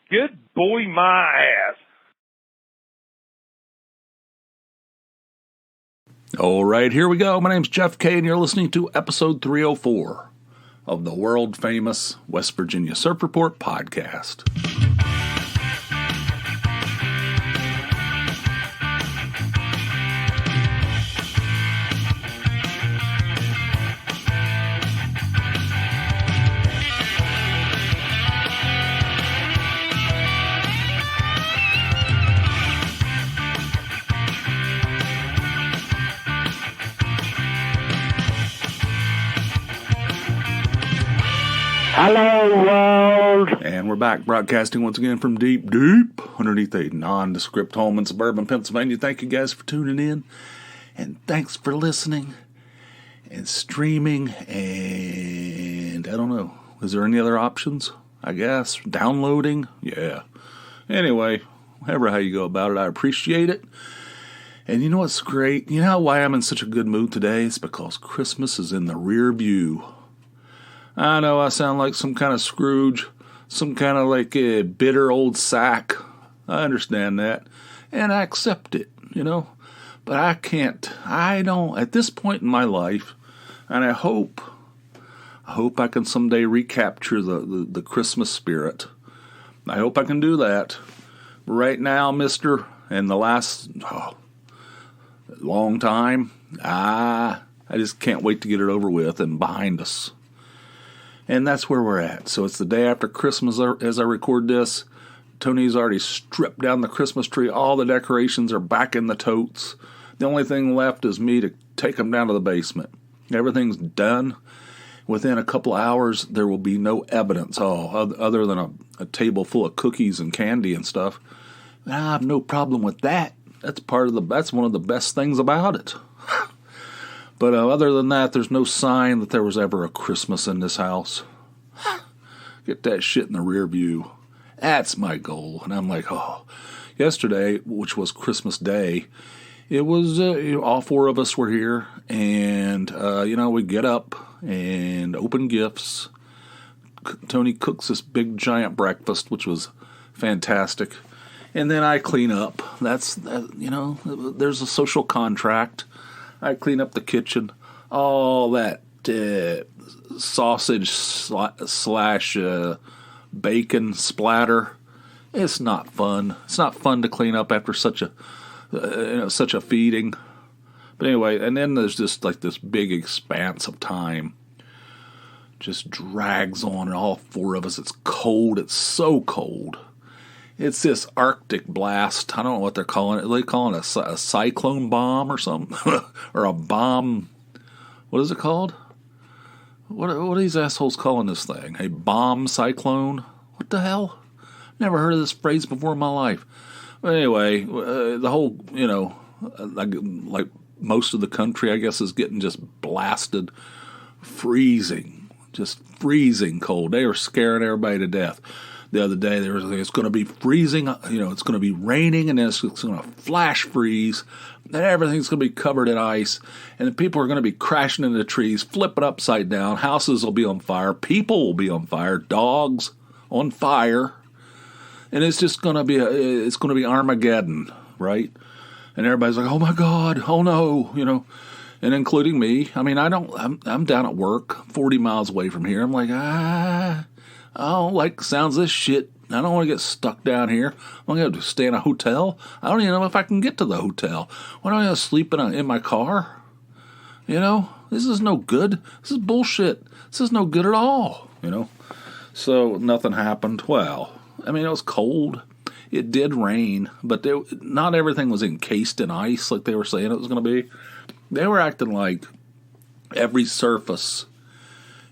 Good boy, my ass. All right, here we go. My name's Jeff K, and you're listening to episode 304 of the world-famous West Virginia Surf Report podcast. Hello, world. And we're back broadcasting once again from deep underneath a nondescript home in suburban Pennsylvania. Thank you guys for tuning in, and thanks for listening and streaming, and I don't know, is there any other options? I guess downloading? Yeah. Anyway, however how you go about it, I appreciate it. And you know what's great? You know why I'm in such a good mood today? It's because Christmas is in the rear view. I know I sound like some kind of Scrooge, some kind of like a bitter old sack. I understand that, and I accept it, you know. But I don't, at this point in my life, and I hope I can someday recapture the Christmas spirit. I hope I can do that. Right now, mister, in the last long time, I just can't wait to get it over with and behind us. And that's where we're at. So it's the day after Christmas as I record this. Tony's already stripped down the Christmas tree. All the decorations are back in the totes. The only thing left is me to take them down to the basement. Everything's done. Within a couple of hours, there will be no evidence, other than a table full of cookies and candy and stuff. And I have no problem with that. That's one of the best things about it. But other than that, there's no sign that there was ever a Christmas in this house. Get that shit in the rear view. That's my goal. And I'm like, yesterday, which was Christmas Day, it was, all four of us were here. And, we get up and open gifts. Tony cooks this big giant breakfast, which was fantastic. And then I clean up. There's a social contract. I clean up the kitchen, all that sausage slash bacon splatter. It's not fun. It's not fun to clean up after such a feeding. But anyway, and then there's just like this big expanse of time. Just drags on, and all four of us. It's cold. It's so cold. It's this Arctic blast. I don't know what they're calling it. Are they calling it a cyclone bomb or something? Or a bomb. What is it called? What are these assholes calling this thing? A bomb cyclone? What the hell? Never heard of this phrase before in my life. But anyway, the whole, like most of the country, I guess, is getting just blasted. Freezing. Just freezing cold. They were scaring everybody to death. The other day, it's going to be freezing, it's going to be raining, and then it's going to flash freeze, and everything's going to be covered in ice, and the people are going to be crashing into trees, flipping upside down, houses will be on fire, people will be on fire, dogs on fire, and it's just going to be Armageddon, right? And everybody's like, oh my God, oh no, and including me. I mean, I'm down at work, 40 miles away from here. I'm like, I don't like the sounds of this shit. I don't want to get stuck down here. I'm going to stay in a hotel. I don't even know if I can get to the hotel. Why don't I sleep in my car? This is no good. This is bullshit. This is no good at all, So nothing happened. Well, I mean, it was cold. It did rain, but not everything was encased in ice like they were saying it was going to be. They were acting like every surface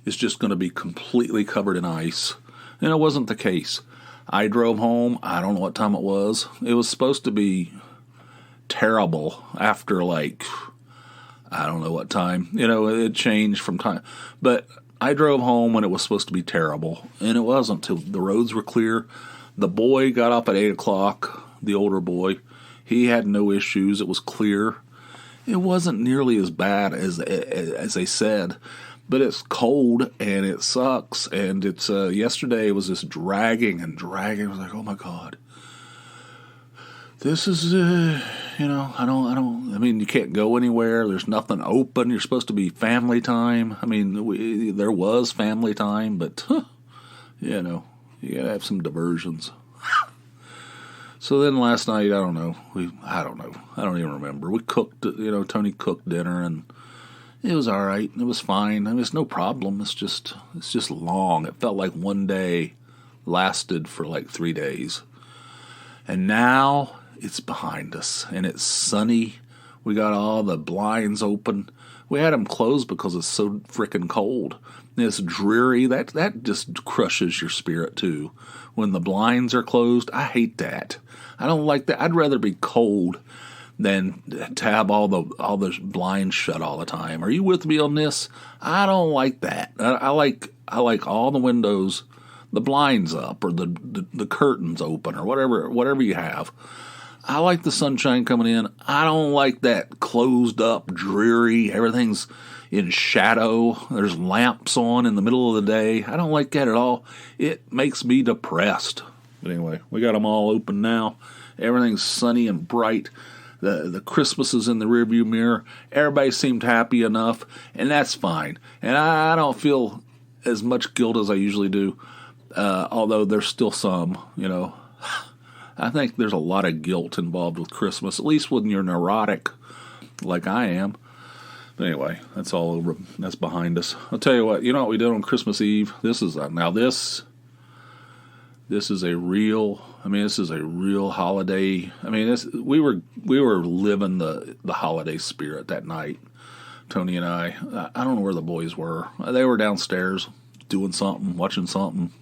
is just going to be completely covered in ice. And it wasn't the case. I drove home. I don't know what time it was. It was supposed to be terrible after I don't know what time. It changed from time. But I drove home when it was supposed to be terrible. And it wasn't until the roads were clear. The boy got up at 8 o'clock, the older boy. He had no issues. It was clear. It wasn't nearly as bad as they said. but it's cold and it sucks. And it's yesterday it was just dragging and dragging. I was like, oh my God, this is I mean, you can't go anywhere. There's nothing open. You're supposed to be family time. I mean, there was family time, but you gotta have some diversions. So then last night, I don't know. I don't even remember. We cooked, Tony cooked dinner, and it was all right. It was fine. I mean, it's no problem. It's just long. It felt like one day lasted for like 3 days. And now it's behind us, and it's sunny. We got all the blinds open. We had them closed because it's so freaking cold. And it's dreary. That just crushes your spirit, too. When the blinds are closed, I hate that. I don't like that. I'd rather be cold than to have all the blinds shut all the time. Are you with me on this? I don't like that. I like all the windows, the blinds up, or the curtains open, or whatever you have. I like the sunshine coming in. I don't like that closed up, dreary, everything's in shadow. There's lamps on in the middle of the day. I don't like that at all. It makes me depressed. But anyway, we got them all open now. Everything's sunny and bright. The Christmas is in the rearview mirror. Everybody seemed happy enough, and that's fine. And I don't feel as much guilt as I usually do, although there's still some, I think there's a lot of guilt involved with Christmas, at least when you're neurotic like I am. But anyway, that's all over. That's behind us. I'll tell you what. You know what we did on Christmas Eve? This is a real. I mean, this is a real holiday. I mean, we were living the holiday spirit that night. Tony and I don't know where the boys were. They were downstairs doing something, watching something,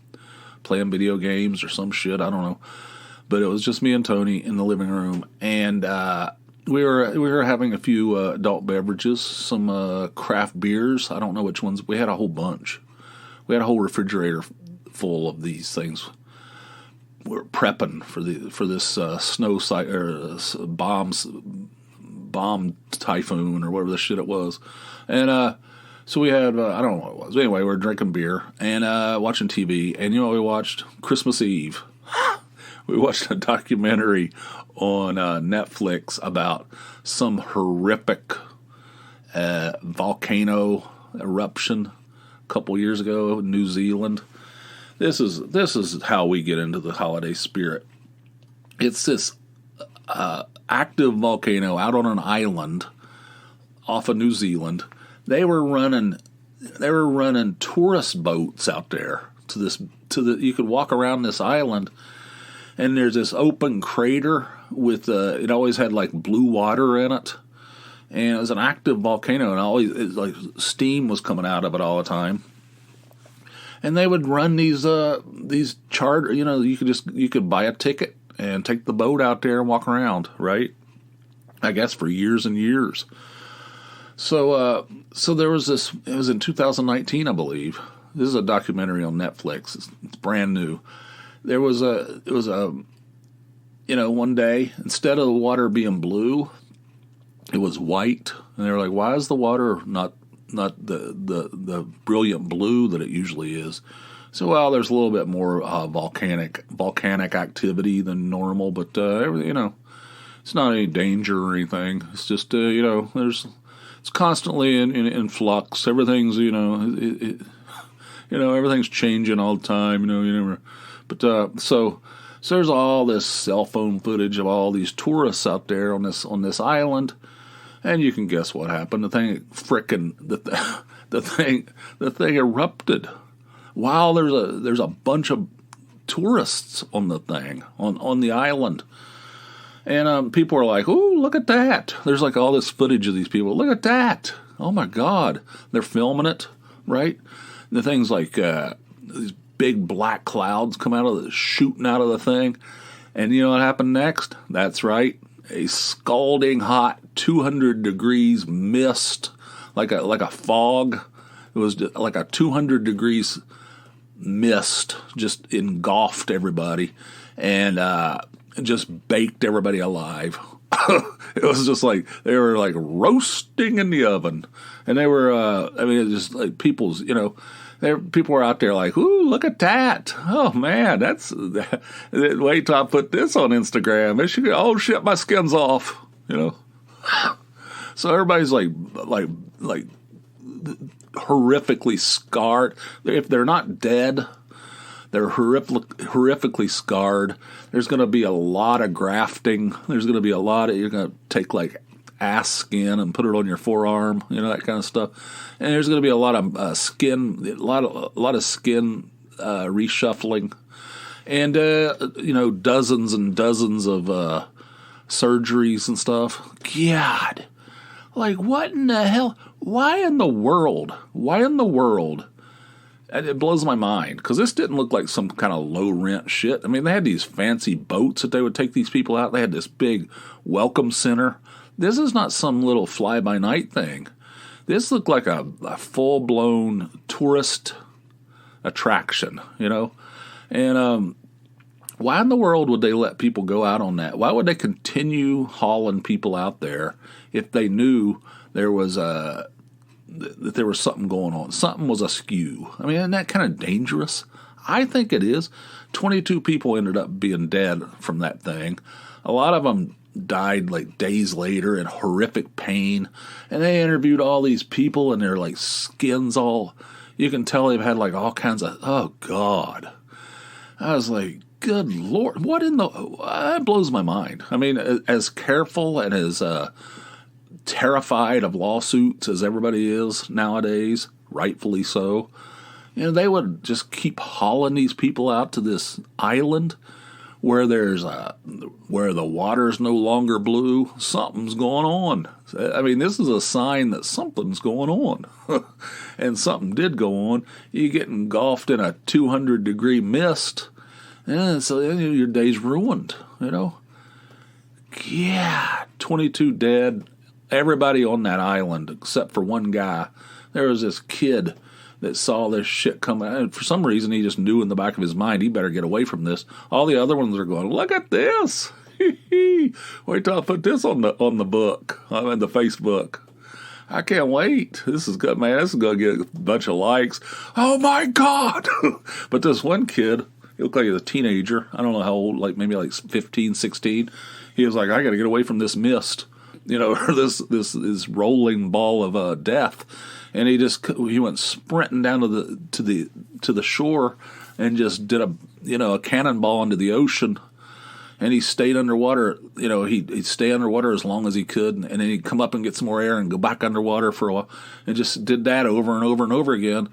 playing video games or some shit. I don't know. But it was just me and Tony in the living room, and we were having a few adult beverages, some craft beers. I don't know which ones. We had a whole bunch. We had a whole refrigerator full of these things. We're prepping for this snow bomb typhoon or whatever the shit it was, and so we had I don't know what it was. Anyway, we were drinking beer and watching TV, and you know what we watched? Christmas Eve. We watched a documentary on Netflix about some horrific volcano eruption a couple years ago in New Zealand. This is how we get into the holiday spirit. It's this active volcano out on an island off of New Zealand. They were running tourist boats out there you could walk around this island. And there's this open crater with it always had like blue water in it, and it was an active volcano, and like steam was coming out of it all the time. And they would run these charter, you could buy a ticket and take the boat out there and walk around, right? I guess for years and years. So there was this. It was in 2019, I believe. This is a documentary on Netflix. It's brand new. It was one day, instead of the water being blue, it was white. And they were like, why is the water not the brilliant blue that it usually is? So, well, there's a little bit more volcanic activity than normal, but, it's not any danger or anything. It's just, it's constantly in flux. Everything's, everything's changing all the time, But so there's all this cell phone footage of all these tourists out there on this island, and you can guess what happened. The thing erupted while there's a bunch of tourists on the thing on the island, and people are like, "Oh, look at that!" There's like all this footage of these people. Look at that! Oh my God! They're filming it, right? The thing's like these big black clouds shooting out of the thing. And you know what happened next? That's right. A scalding hot 200 degrees mist, like a fog. It was like a 200 degrees mist just engulfed everybody and just baked everybody alive. It was just like they were like roasting in the oven, and they were. I mean, it just like people's. People were out there like, "Ooh, look at that! Oh man, wait till I put this on Instagram. Oh shit, my skin's off." So everybody's like horrifically scarred. If they're not dead, they're horrifically scarred. There's going to be a lot of grafting. There's going to be you're going to take like ass skin and put it on your forearm, that kind of stuff. And there's going to be a lot of skin, a lot of skin reshuffling, and dozens and dozens of surgeries and stuff. God, like what in the hell? Why in the world? It blows my mind, because this didn't look like some kind of low-rent shit. I mean, they had these fancy boats that they would take these people out. They had this big welcome center. This is not some little fly-by-night thing. This looked like a full-blown tourist attraction, And why in the world would they let people go out on that? Why would they continue hauling people out there if they knew there was that there was something going on? Something was askew. I mean, isn't that kind of dangerous? I think it is. 22 people ended up being dead from that thing. A lot of them died like days later in horrific pain. And they interviewed all these people, and their like skins all, you can tell they've had like all kinds of, oh God. I was like, good Lord, that blows my mind. I mean, as careful and as terrified of lawsuits as everybody is nowadays, rightfully so, they would just keep hauling these people out to this island where where the water's no longer blue. Something's going on. I mean, this is a sign that something's going on. And something did go on. You get engulfed in a 200-degree mist, and so your day's ruined, Yeah, 22 dead. Everybody on that island, except for one guy. There was this kid that saw this shit coming, and for some reason he just knew in the back of his mind he better get away from this. All the other ones are going, look at this. Wait till I put this on the book, on the Facebook. I can't wait. This is good, man. This is going to get a bunch of likes. Oh my God. But this one kid, he looked like he was a teenager. I don't know how old, like maybe like 15, 16. He was like, I got to get away from this mist. Or this rolling ball of death, and he went sprinting down to the shore, and just did a cannonball into the ocean, and he stayed underwater. He'd stay underwater as long as he could, and then he'd come up and get some more air and go back underwater for a while, and just did that over and over and over again,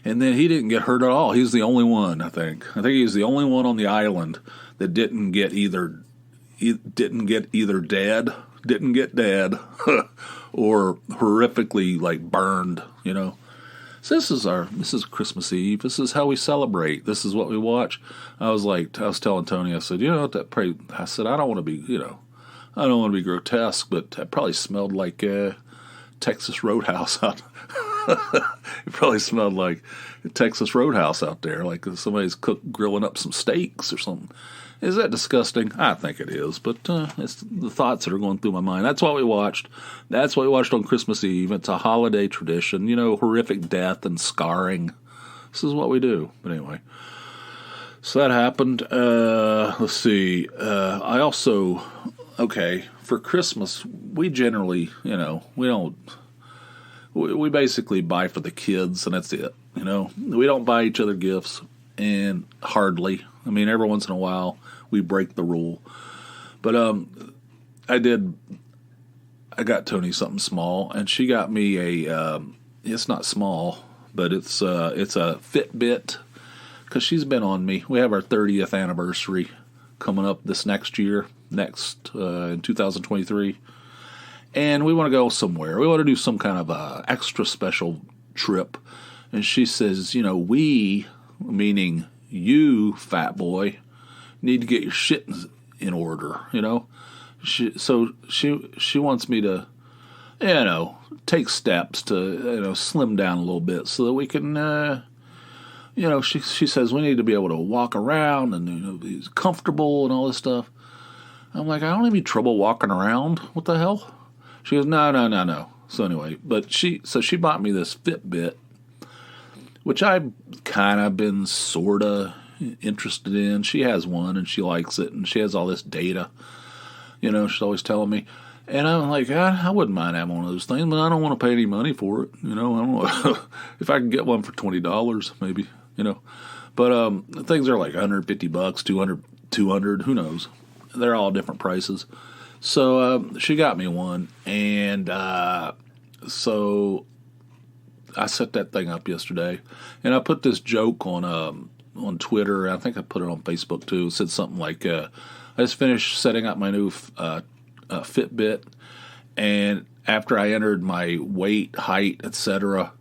and then he didn't get hurt at all. He's the only one, I think he was the only one on the island that didn't get either dead. Didn't get dead or horrifically like burned, So this is Christmas Eve. This is how we celebrate. This is what we watch. I was telling Tony, I said, I said, I don't want to be, I don't want to be grotesque, but that probably smelled like Texas Roadhouse out. It probably smelled like Texas Roadhouse out there, like somebody's grilling up some steaks or something. Is that disgusting? I think it is, but it's the thoughts that are going through my mind. That's what we watched. That's what we watched on Christmas Eve. It's a holiday tradition, horrific death and scarring. This is what we do. But anyway, so that happened. Let's see. I also, for Christmas, we generally, we basically buy for the kids, and that's it. We don't buy each other gifts, and hardly. I mean, every once in a while, we break the rule. But I got Tony something small, and she got me it's not small, but it's a Fitbit, because she's been on me. We have our 30th anniversary coming up this next year, in 2023. And we want to go somewhere. We want to do some kind of extra special trip. And she says, we, meaning you, fat boy, need to get your shit in order, She wants me to, take steps to, slim down a little bit so that we can, she says we need to be able to walk around and, be comfortable and all this stuff. I'm like, I don't have any trouble walking around. What the hell? She goes, no. So anyway, she bought me this Fitbit, which I've kind of been sort of interested in. She has one and she likes it, and she has all this data. She's always telling me. And I'm like, I wouldn't mind having one of those things, but I don't want to pay any money for it. I don't know. If I can get one for $20, maybe, But things are like $150, $200, who knows? They're all different prices. So she got me one, and so I set that thing up yesterday, and I put this joke on Twitter. I think I put it on Facebook too. It said something like, I just finished setting up my new Fitbit, and after I entered my weight, height, etc.,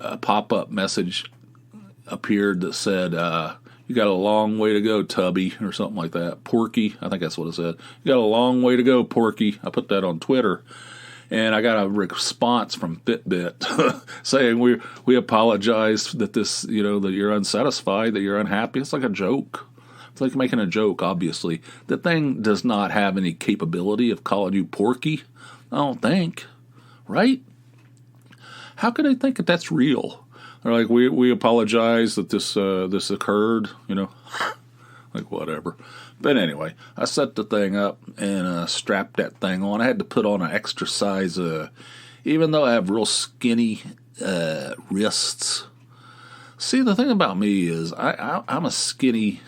a pop-up message appeared that said, you got a long way to go, Tubby, or something like that. Porky, I think that's what it said. You got a long way to go, Porky. I put that on Twitter, and I got a response from Fitbit saying we apologize that this, that you're unsatisfied, that you're unhappy. It's like a joke. It's like making a joke, obviously. The thing does not have any capability of calling you Porky, I don't think. Right? How could they think that that's real? They're like, we apologize that this occurred, like whatever. But anyway, I set the thing up and strapped that thing on. I had to put on an extra size, even though I have real skinny wrists. See, the thing about me is I'm a skinny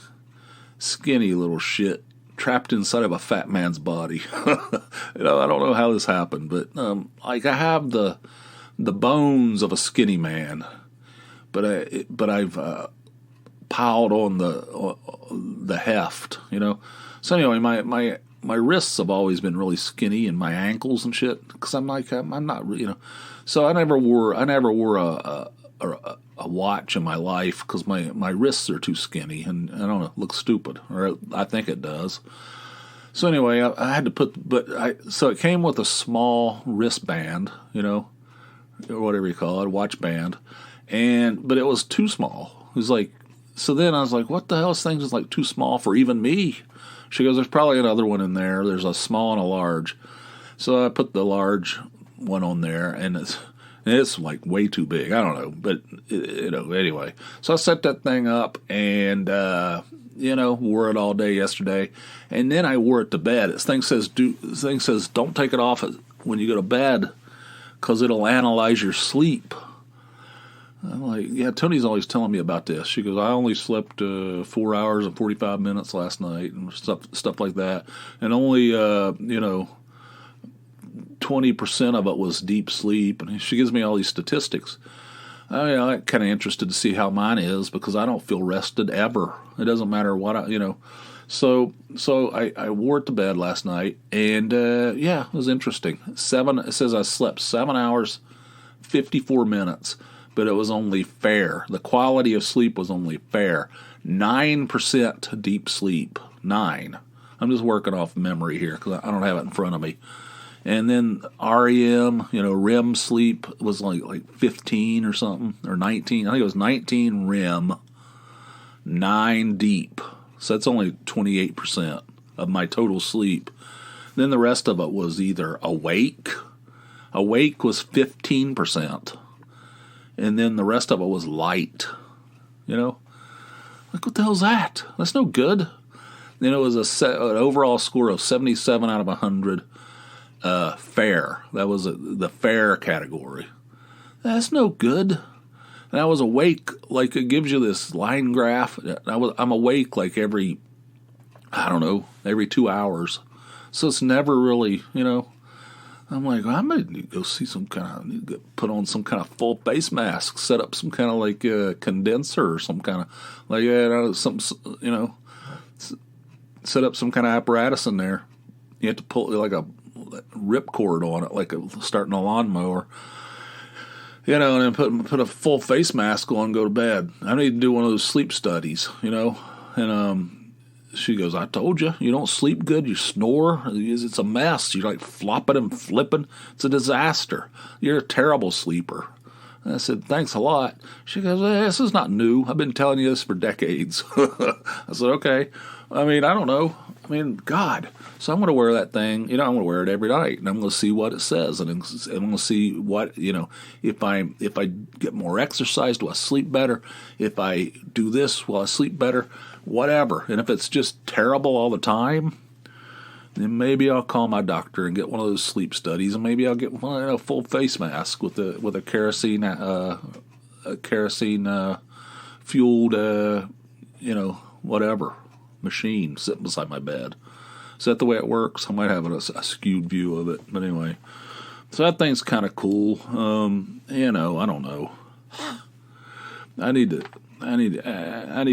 little shit trapped inside of a fat man's body. I don't know how this happened, but I have the bones of a skinny man, but I've piled on the heft, So anyway, my wrists have always been really skinny, and my ankles and shit, because I'm not, So I never wore a watch in my life because my wrists are too skinny, and I don't know, it looks stupid, or I think it does. So anyway, I had to so it came with a small wristband, or whatever you call it, a watch band, but it was too small. It was like, so then I was like, what the hell, this thing is like too small for even me. She goes, there's probably another one in there. There's a small and a large. So I put the large one on there, and it's like way too big. I don't know, but anyway. So I set that thing up and wore it all day yesterday, and then I wore it to bed. This thing says don't take it off when you go to bed because it'll analyze your sleep. I'm like, yeah, Tony's always telling me about this. She goes, I only slept 4 hours and 45 minutes last night and stuff like that, and only 20% of it was deep sleep. And she gives me all these statistics. I'm kind of interested to see how mine is because I don't feel rested ever. It doesn't matter what So I wore it to bed last night, and it was interesting. It says I slept 7 hours, 54 minutes, but it was only fair. The quality of sleep was only fair. 9% deep sleep. 9. I'm just working off memory here because I don't have it in front of me. And then REM, REM sleep was like 15 or something, or 19. I think it was 19 REM, 9 deep. So that's only 28% of my total sleep. Then the rest of it was either awake. Awake was 15%. And then the rest of it was light. Like, what the hell's that? That's no good. Then it was an overall score of 77 out of 100. Fair. That was the fair category. That's no good. And I was awake, like it gives you this line graph. I'm awake like every 2 hours. So it's never really, I'm like, I might need to go see put on some kind of full face mask, set up some kind of like condenser or some kind of set up some kind of apparatus in there. You have to pull like a ripcord on it, like starting a lawnmower, and then put a full face mask on and go to bed. I need to do one of those sleep studies, and she goes, I told you, you don't sleep good, you snore, it's a mess, you're like flopping and flipping, it's a disaster, you're a terrible sleeper. And I said, thanks a lot. She goes, this is not new, I've been telling you this for decades. I said, okay, I mean, I don't know, I mean, God. So I'm going to wear that thing. I'm going to wear it every night, and I'm going to see what it says, and I'm going to see what if I get more exercise, do I sleep better? If I do this, will I sleep better? Whatever. And if it's just terrible all the time, then maybe I'll call my doctor and get one of those sleep studies, and maybe I'll get a full face mask with a kerosene fueled whatever machine sitting beside my bed. Is that the way it works? I might have a skewed view of it, but anyway. So that thing's kind of cool. I don't know. I need to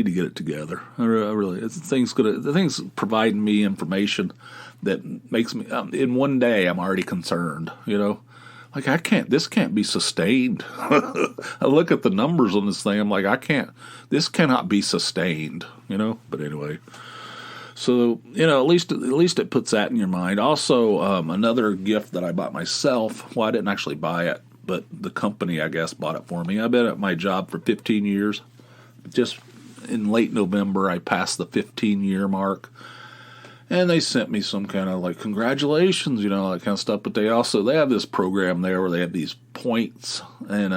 get it together. I really, the thing's providing me information that makes me. In one day, I'm already concerned. Like this can't be sustained. I look at the numbers on this thing. I'm like, this cannot be sustained. But anyway. So, at least it puts that in your mind. Also, another gift that I bought myself. Well, I didn't actually buy it, but the company, I guess, bought it for me. I've been at my job for 15 years. Just in late November, I passed the 15-year mark. And they sent me some kind of like congratulations, that kind of stuff. But they have this program there where they have these points, and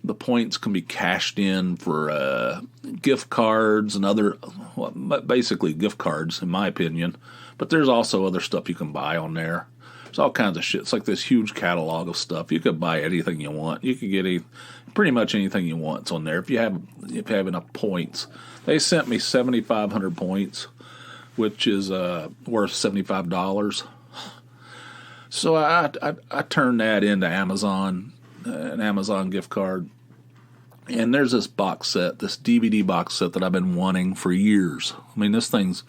the points can be cashed in for gift cards and basically gift cards, in my opinion. But there's also other stuff you can buy on there. There's all kinds of shit. It's like this huge catalog of stuff. You could buy anything you want. You could get pretty much anything you want on there if you have enough points. They sent me 7,500 points, which is worth $75. So I turned that into Amazon, an Amazon gift card. And there's this box set, this DVD box set that I've been wanting for years. I mean, this thing's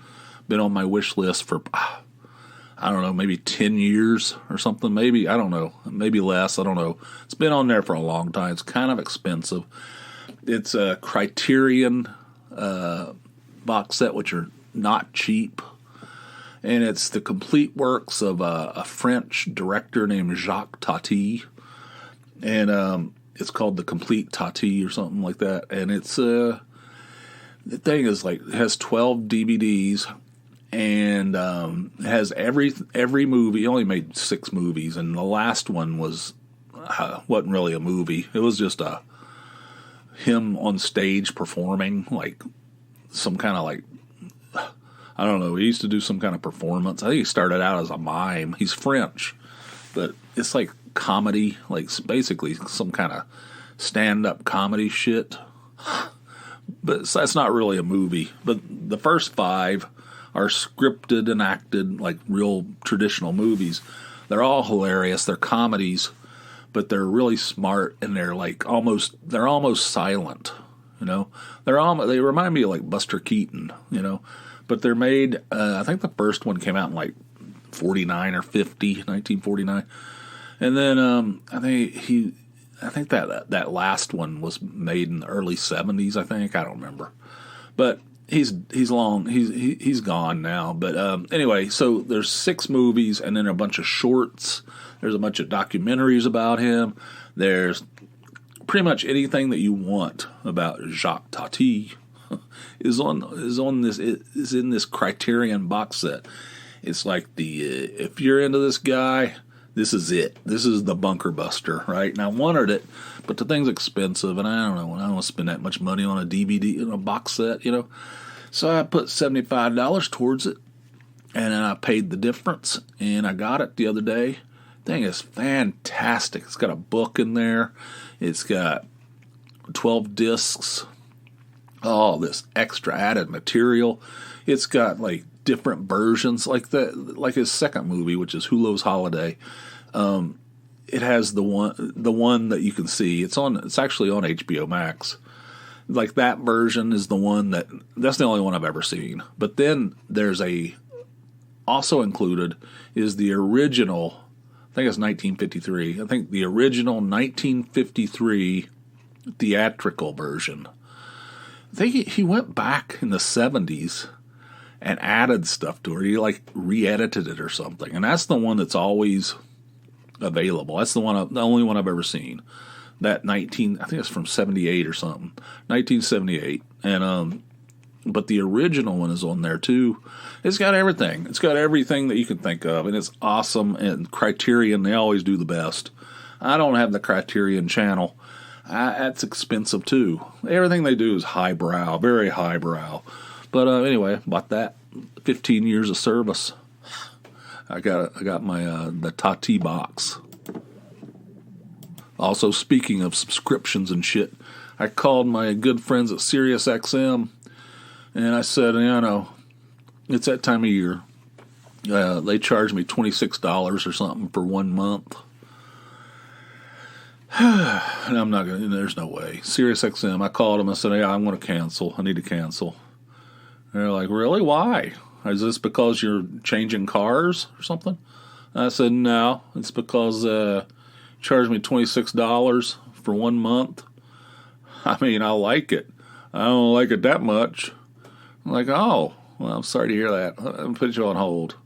been on my wish list for, I don't know, maybe 10 years or something. Maybe, I don't know, maybe less, I don't know. It's been on there for a long time. It's kind of expensive. It's a Criterion box set, which are not cheap. And it's the complete works of a French director named Jacques Tati. And it's called The Complete Tati or something like that. And it's the thing is like, it has 12 DVDs and it has every movie. He only made 6 movies, and the last one wasn't really a movie. It was just him on stage performing like some kind of like, I don't know, he used to do some kind of performance. I think he started out as a mime. He's French, but it's like comedy, like basically some kind of stand-up comedy shit. But that's not really a movie. But the first 5 are scripted and acted like real traditional movies. They're all hilarious. They're comedies, but they're really smart, and they're almost silent. They remind me of like Buster Keaton. But they're made. I think the first one came out in like 49 or 50, 1949. And then I think that last one was made in the early 70s. I think, I don't remember, but he's gone now. But anyway, so there's 6 movies and then a bunch of shorts. There's a bunch of documentaries about him. There's pretty much anything that you want about Jacques Tati is in this Criterion box set. It's like if you're into this guy, this is it. This is the bunker buster, right? And I wanted it, but the thing's expensive, and I don't know. I don't want to spend that much money on a DVD, in a box set, So I put $75 towards it, and then I paid the difference, and I got it the other day. The thing is fantastic. It's got a book in there. It's got 12 discs. All this extra added material. It's got like different versions, like his second movie, which is Hulo's Holiday. It has the one that you can see. It's actually on HBO Max. Like that version is the one that's the only one I've ever seen. But then there's also included is the original. I think it's 1953. I think the original 1953 theatrical version. I think he went back in the 70s and added stuff to it. He like re-edited it or something. And that's the one that's always available. That's the only one I've ever seen. That I think it's from 78 or something. 1978. And But the original one is on there too. It's got everything. It's got everything that you can think of, and it's awesome. And Criterion, they always do the best. I don't have the Criterion channel. That's expensive too. Everything they do is highbrow, very highbrow. But anyway, bought that. 15 years of service. I got my the Tati box. Also, speaking of subscriptions and shit, I called my good friends at SiriusXM, and I said, it's that time of year. They charged me $26 or something for 1 month. And I'm not going to, there's no way. SiriusXM, I called them, I said, yeah, I'm going to cancel. I need to cancel. And they're like, really? Why? Is this because you're changing cars or something? And I said, no, it's because charged me $26 for 1 month. I mean, I like it. I don't like it that much. I'm like, oh, well, I'm sorry to hear that. I'll put you on hold.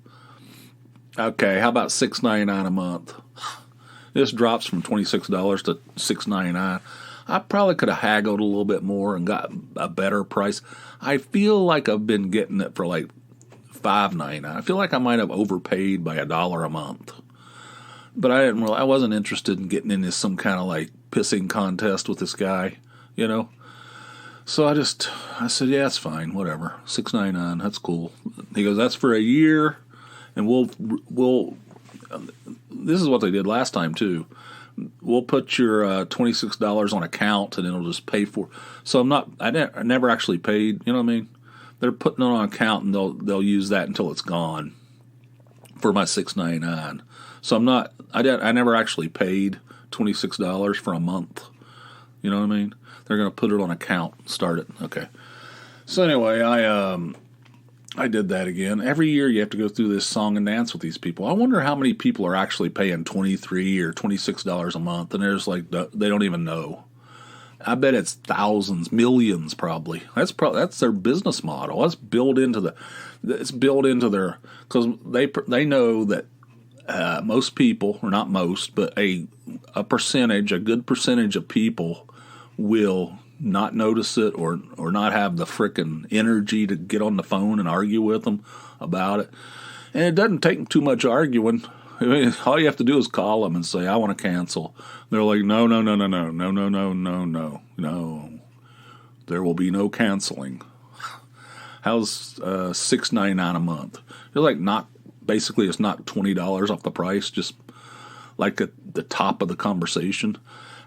Okay, how about $6.99 a month? This drops from $26 to $6.99. I probably could have haggled a little bit more and got a better price. I feel like I've been getting it for like $5.99. I feel like I might have overpaid by $1 a month. But I wasn't interested in getting into some kind of like pissing contest with this guy, So I said, yeah, it's fine, whatever. $6.99, that's cool. He goes, that's for a year, and we'll. This is what they did last time too. We'll put your $26 on account, and it'll just pay for. So I never actually paid. You know what I mean? They're putting it on account, and they'll use that until it's gone for my $6.99. So I never actually paid $26 for a month. You know what I mean? They're going to put it on account, start it. Okay. So anyway, I did that again. Every year you have to go through this song and dance with these people. I wonder how many people are actually paying $23 or $26 a month, and there's like they don't even know. I bet it's thousands, millions probably. That's their business model. It's built into their, because they know that most people, or not most, but a good percentage of people will not notice it or not have the frickin' energy to get on the phone and argue with them about it. And it doesn't take too much arguing. I mean, all you have to do is call them and say, I want to cancel. They're like, no. There will be no canceling. How's $6.99 a month? You're like, basically it's not $20 off the price, just like at the top of the conversation.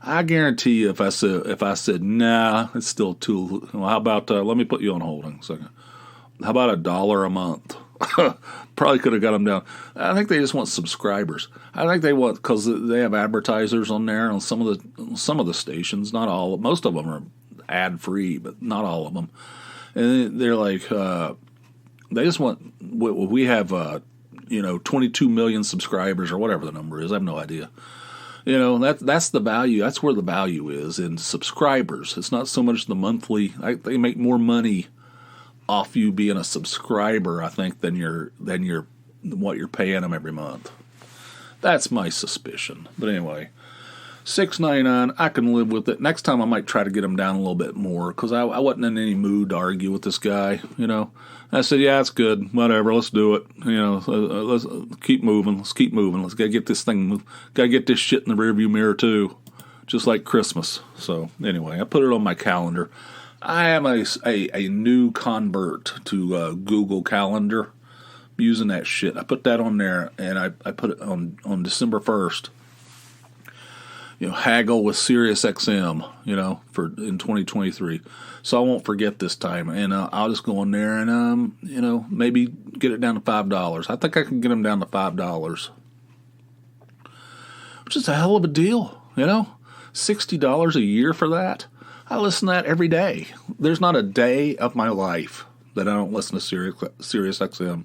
I guarantee you if I said, nah, it's still too, well, how about, let me put you on hold in a second. How about $1 a month? Probably could have got them down. I think they just want subscribers. I think they want, because they have advertisers on there on some of the stations, not all, most of them are ad free, but not all of them. And they're like, they just want, we have, 22 million subscribers or whatever the number is. I have no idea. That's the value. That's where the value is in subscribers. It's not so much the monthly. They make more money off you being a subscriber, I think, than what you're paying them every month. That's my suspicion. But anyway, $6.99, I can live with it. Next time I might try to get them down a little bit more, because I wasn't in any mood to argue with this guy. I said, yeah, it's good. Whatever, let's do it. Let's keep moving. Let's keep moving. Let's gotta get this thing. Gotta get this shit in the rearview mirror too, just like Christmas. So anyway, I put it on my calendar. I am a new convert to Google Calendar. I'm using that shit. I put that on there, and I put it on December 1st. Haggle with SiriusXM, in 2023. So I won't forget this time, and I'll just go on there and, maybe get it down to $5. I think I can get them down to $5, which is a hell of a deal, $60 a year for that. I listen to that every day. There's not a day of my life that I don't listen to SiriusXM.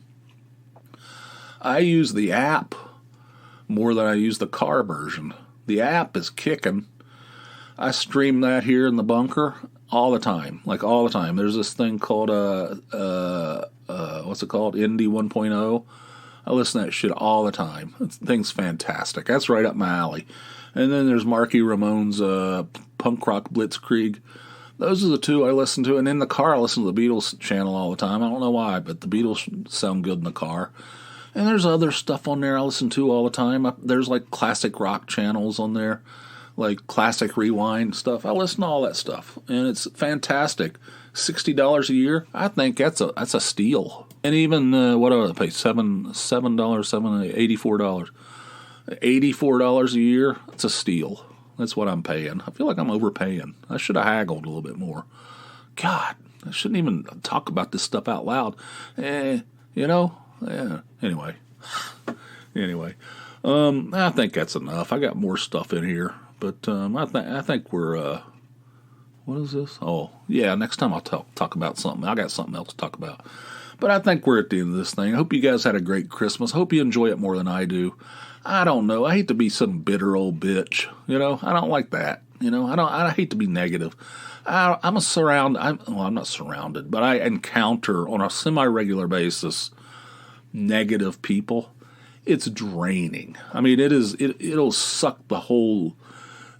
I use the app more than I use the car version. The app is kicking. I stream that here in the bunker all the time, like all the time. There's this thing called what's it called? Indie 1.0. I listen to that shit all the time. That thing's fantastic. That's right up my alley. And then there's Marky Ramone's Punk Rock Blitzkrieg. Those are the two I listen to. And in the car, I listen to the Beatles channel all the time. I don't know why, but the Beatles sound good in the car. And there's other stuff on there I listen to all the time. There's like classic rock channels on there, like classic rewind stuff. I listen to all that stuff, and it's fantastic. $60 a year, I think that's a steal. And even what do I pay? $84. $84 a year. It's a steal. That's what I'm paying. I feel like I'm overpaying. I should have haggled a little bit more. God, I shouldn't even talk about this stuff out loud. Yeah. Anyway, I think that's enough. I got more stuff in here, but I think we're. What is this? Oh, yeah. Next time I'll talk about something. I got something else to talk about, but I think we're at the end of this thing. I hope you guys had a great Christmas. Hope you enjoy it more than I do. I don't know. I hate to be some bitter old bitch. I don't like that. I hate to be negative. I'm not surrounded, but I encounter on a semi-regular basis negative people. It's draining. I mean, it'll suck the whole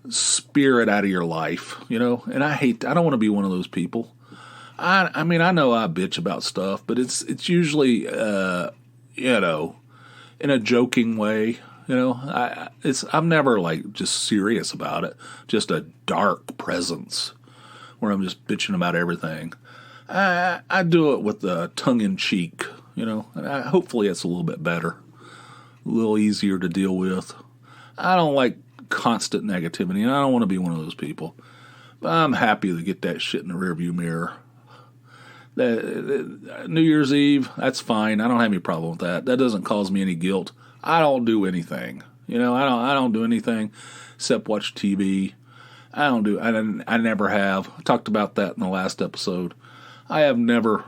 spirit out of your life, and I don't want to be one of those people. I mean, I know I bitch about stuff, but it's usually, in a joking way. I'm never like just serious about it. Just a dark presence where I'm just bitching about everything. I do it with tongue in cheek, and hopefully it's a little bit better, a little easier to deal with. I don't like constant negativity, and I don't want to be one of those people. But I'm happy to get that shit in the rearview mirror. New Year's Eve, that's fine. I don't have any problem with that. That doesn't cause me any guilt. I don't do anything. I don't do anything except watch TV. I never have. I talked about that in the last episode. I have never,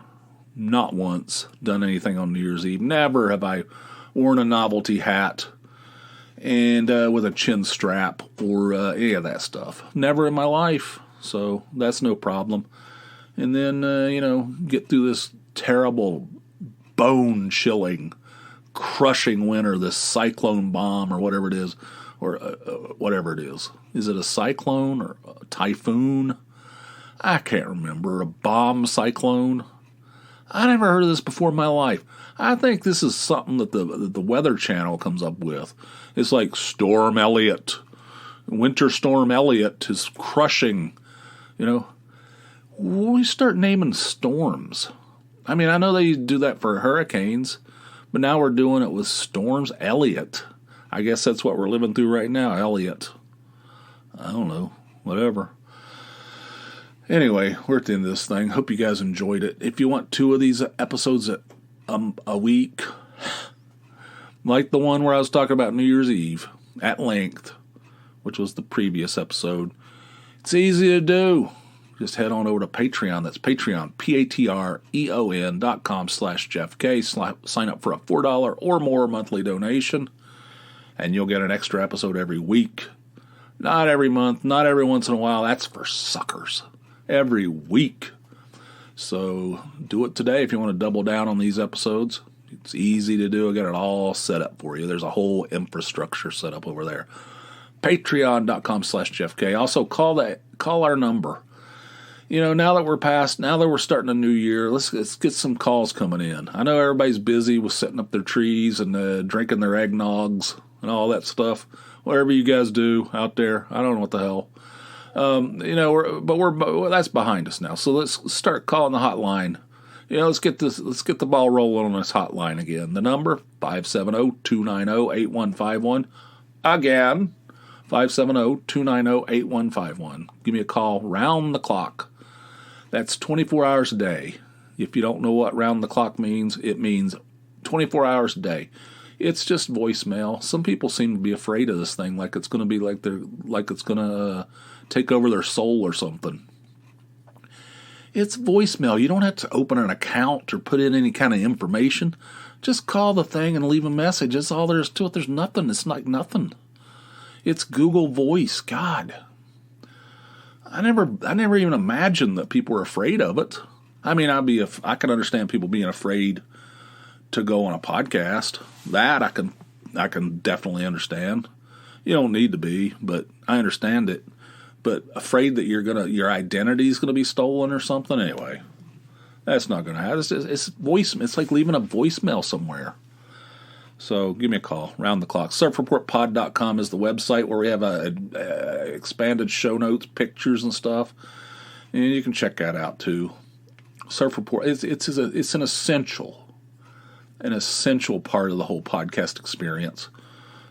not once, done anything on New Year's Eve. Never have I worn a novelty hat and with a chin strap or any of that stuff. Never in my life. So that's no problem. And then, get through this terrible, bone-chilling, crushing winter, this cyclone bomb or whatever it is, or whatever it is. Is it a cyclone or a typhoon? I can't remember. A bomb cyclone? I never heard of this before in my life. I think this is something that the Weather Channel comes up with. It's like Storm Elliott. Winter Storm Elliott is crushing, We start naming storms. I mean, I know they do that for hurricanes, but now we're doing it with storms. Elliott. I guess that's what we're living through right now, Elliott. I don't know. Whatever. Anyway, we're at the end of this thing. Hope you guys enjoyed it. If you want 2 of these episodes a week, like the one where I was talking about New Year's Eve at length, which was the previous episode, it's easy to do. Just head on over to Patreon. That's Patreon, patreon.com/Jeff K. Sign up for a $4 or more monthly donation, and you'll get an extra episode every week. Not every month, not every once in a while. That's for suckers. Every week. So do it today if you want to double down on these episodes. It's easy to do. I got it all set up for you. There's a whole infrastructure set up over there. Patreon.com/Jeff K. Also call our number. Now that we're starting a new year, let's get some calls coming in. I know everybody's busy with setting up their trees and drinking their eggnogs and all that stuff. Whatever you guys do out there, I don't know what the hell. But that's behind us now. So let's start calling the hotline. Let's get the ball rolling on this hotline again. The number 570-290-8151. Again, 570-290-8151. Give me a call round the clock. That's 24 hours a day. If you don't know what round the clock means, it means 24 hours a day. It's just voicemail. Some people seem to be afraid of this thing, like it's going to be like it's going to take over their soul or something. It's voicemail. You don't have to open an account or put in any kind of information. Just call the thing and leave a message. That's all there is to it. There's nothing. It's like nothing. It's Google Voice. God. I never even imagined that people were afraid of it. I mean, I can understand people being afraid to go on a podcast. That I can definitely understand. You don't need to be, but I understand it. but afraid that your identity is gonna be stolen or something. Anyway, that's not gonna happen. It's voice. It's like leaving a voicemail somewhere. So give me a call, round the clock. SurfReportPod.com is the website where we have expanded show notes, pictures, and stuff. And you can check that out too. Surf Report, it's an essential part of the whole podcast experience.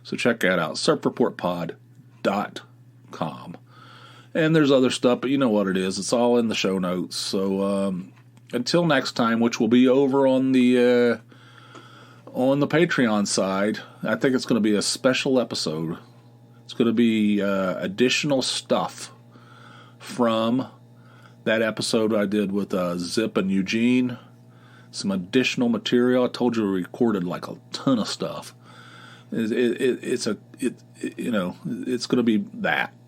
So check that out, SurfReportPod.com. And there's other stuff, but you know what it is. It's all in the show notes. So until next time, which will be over on the Patreon side, I think it's going to be a special episode. It's going to be additional stuff from that episode I did with Zip and Eugene. Some additional material. I told you we recorded like a ton of stuff. It's going to be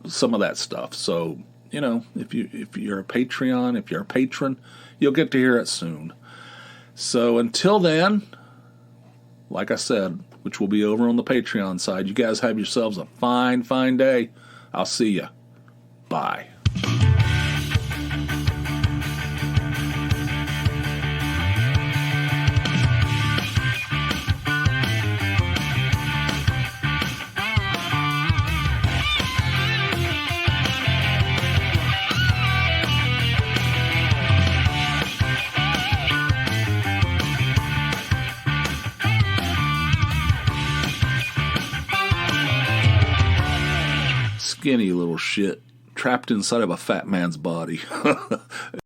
some of that stuff. So if you're a Patreon, if you're a patron, you'll get to hear it soon. So until then, like I said, which will be over on the Patreon side, you guys have yourselves a fine, fine day. I'll see you. Bye. Skinny little shit trapped inside of a fat man's body.